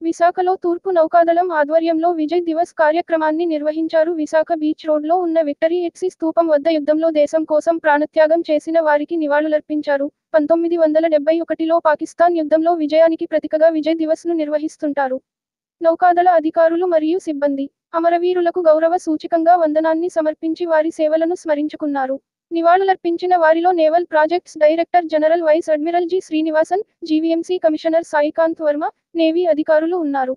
విశాఖలో తూర్పు నౌకాదళం ఆధ్వర్యంలో విజయ్ దివస్ కార్యక్రమాన్ని నిర్వహించారు. విశాఖ బీచ్ రోడ్లో ఉన్న విక్టరీ ఎట్సీ స్తూపం వద్ద యుద్ధంలో దేశం కోసం ప్రాణత్యాగం చేసిన వారికి నివాళులర్పించారు. 1971లో పాకిస్తాన్ యుద్ధంలో విజయానికి ప్రతీకగా విజయ్ దివస్ను నిర్వహిస్తుంటారు. నౌకాదళ అధికారులు మరియు సిబ్బంది అమరవీరులకు గౌరవ సూచికంగా వందనాన్ని సమర్పించి వారి సేవలను స్మరించుకున్నారు. నివాళులర్పించిన వారిలో naval projects director general vice admiral G Srinivasan, GVMC commissioner Saikanth Varma, navy అధికారులు ఉన్నారు.